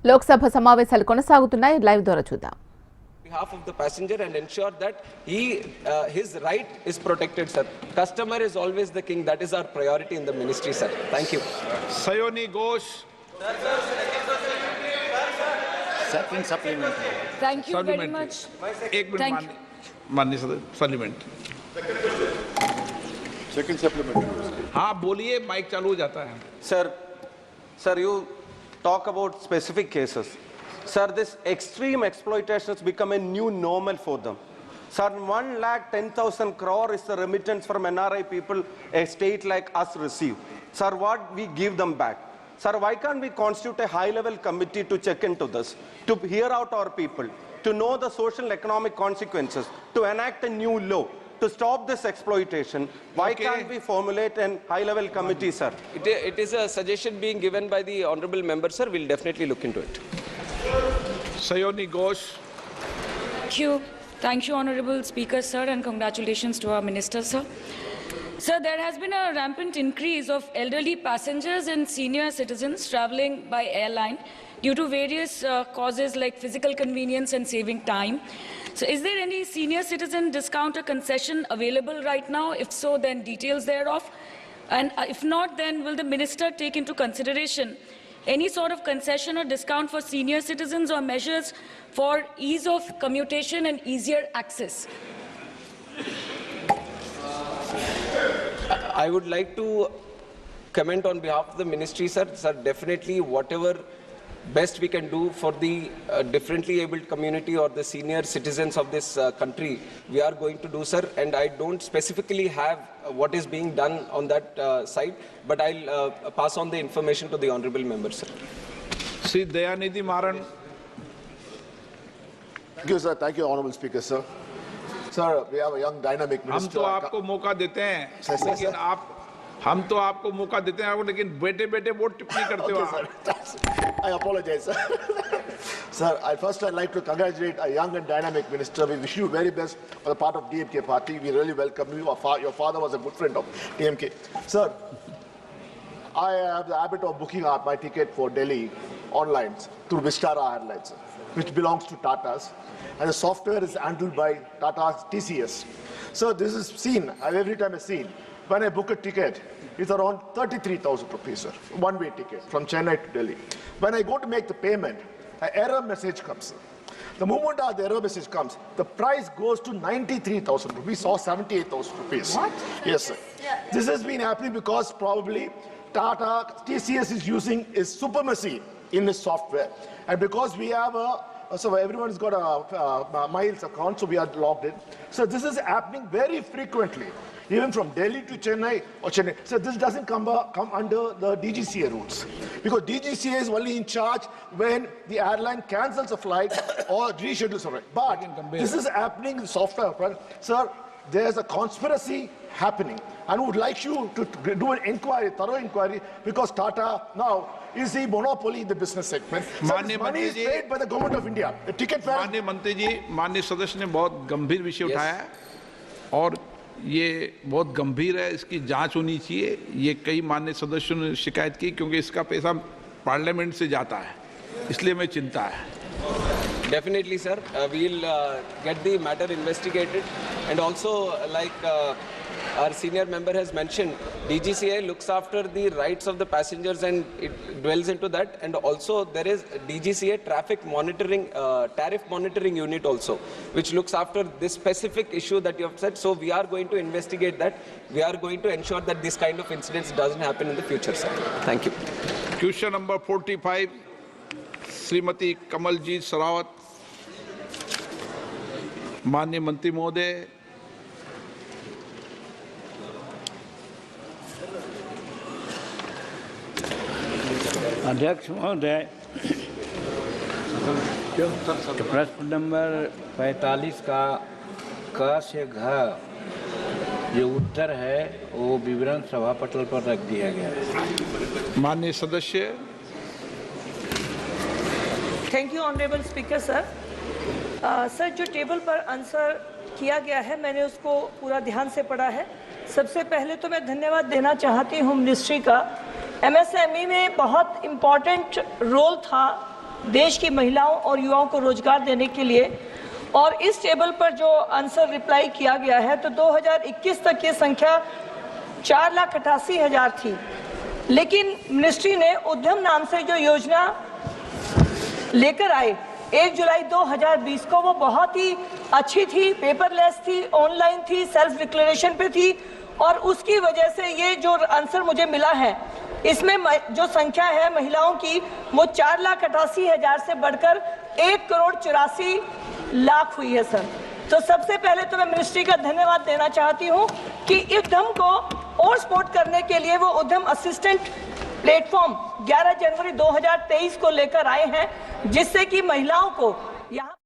లోక్సభ సమావేశాలు కొనసాగుతున్నాయి. లైవ్ ద్వారా చూద్దాం. Behalf of the passenger and ensure that his right is protected, sir. Customer is always the king. That is our priority in the ministry, sir. Thank you. Sayoni Ghosh. Second supplementary. Thank you very much. एक minute माननीय सदस्य supplementary. Second supplementary. हाँ बोलिए, mic चालू हो जाता है. Sir, you talk about specific cases. Sir, this extreme exploitation has become a new normal for them. Sir, 1,10,000 crore is the remittance from NRI people a state like us receive. Sir, what we give them back? Sir, why can't we constitute a high-level committee to check into this, to hear out our people, to know the social and economic consequences, to enact a new law, to stop this exploitation? Why can't we formulate a high-level committee, sir? It is a suggestion being given by the honorable member, sir. We'll definitely look into it. Sayoni Ghosh. Thank you, Honorable Speaker, sir, and congratulations to our Minister, sir. Sir, there has been a rampant increase of elderly passengers and senior citizens traveling by airline due to various causes like physical convenience and saving time. So is there any senior citizen discount or concession available right now? If so, then details thereof. And if not, then will the Minister take into consideration any sort of concession or discount for senior citizens or measures for ease of commutation and easier access? I would like to comment on behalf of the ministry, sir. Sir, definitely whatever best we can do for the differently abled community or the senior citizens of this country, we are going to do, sir. And I don't specifically have what is being done on that side, but I'll pass on the information to the honorable member, sir. Sri Dayanidhi Maran. Thank you, sir. Thank you, Honorable Speaker, sir. Sir, we have a young dynamic minister. हम तो आपको मौका देते हैं, लेकिन हम तो आपको मौका देते हैं, लेकिन बेटे बहुत टिप्पणी करते हो. I apologize, sir. Sir, I'd like to congratulate a young and dynamic minister. We wish you very best for the part of DMK party. We really welcome you. Your father was a good friend of DMK. Sir, I have the habit of booking my ticket for Delhi online through Vistara Airlines, which belongs to Tata's, and the software is handled by Tata's TCS. So this is seen, every time I see, when I book a ticket, it's around 33,000 rupees, sir, one-way ticket from Chennai to Delhi. When I go to make the payment, an error message comes. The moment the error message comes, the price goes to 93,000 rupees or 78,000 rupees. What? Yes, sir. Yeah. This has been happening because probably Tata, TCS is using a supremacy in this software. And because we have so everyone's got a miles account, so we are logged in. So this is happening very frequently, even from Delhi to Chennai or Chennai. So this doesn't come under the DGCA rules, because DGCA is only in charge when the airline cancels a flight or reschedules a flight. But this is happening in software. Sir, there's a conspiracy happening, and we would like you to do an inquiry, thorough inquiry, because Tata now is the monopoly in the business segment. So money is paid by the government of India. The ticket fare. माननीय मंत्री जी, माननीय सदस्य ने बहुत गंभीर विषय उठाया है और ये बहुत गंभीर है, इसकी जांच होनी चाहिए. ये कई माननीय सदस्यों ने शिकायत की क्योंकि इसका पैसा पार्लियामेंट से जाता है, इसलिए मैं चिंता है. Definitely, sir. We'll get the matter investigated, and also like our senior member has mentioned, DGCA looks after the rights of the passengers and it dwells into that. And also there is DGCA traffic monitoring, tariff monitoring unit also, which looks after this specific issue that you have said. So we are going to investigate that. We are going to ensure that this kind of incidents doesn't happen in the future, sir. Thank you. Question number 45, Shrimati Kamaljeet Sarawat. माननीय मंत्री महोदय, अध्यक्ष महोदय, प्रश्न number 45 का क से घ जो उत्तर है वो विवरण सभा पटल पर रख दिया गया है. माननीय सदस्य. Thank you honourable speaker sir. Sir, जो टेबल पर आंसर किया गया है मैंने उसको पूरा ध्यान से पढ़ा है. सबसे पहले तो मैं धन्यवाद देना चाहती हूँ मिनिस्ट्री का. एमएसएमई में बहुत इम्पॉर्टेंट रोल था देश की महिलाओं और युवाओं को रोजगार देने के लिए। और इस टेबल पर जो आंसर रिप्लाई किया गया है तो 2021 तक ये संख्या 4,88,000 थी, लेकिन मिनिस्ट्री ने उद्यम नाम से जो योजना लेकर आए 1 जुलाई 2020 को, वो बहुत ही अच्छी थी, पेपरलेस थी, ऑनलाइन थी, सेल्फ डिक्लेरेशन पे थी, और उसकी वजह से ये जो आंसर मुझे मिला है इसमें जो संख्या है महिलाओं की वो 4,88,000 से बढ़कर 1,84,00,000 हुई है सर। तो सबसे पहले तो मैं मिनिस्ट्री का धन्यवाद देना चाहती हूँ कि उद्यम को और सपोर्ट करने के लिए वो उद्यम असिस्टेंट प्लेटफॉर्म 11 जनवरी 2023 को लेकर आए हैं, जिससे कि महिलाओं को यहाँ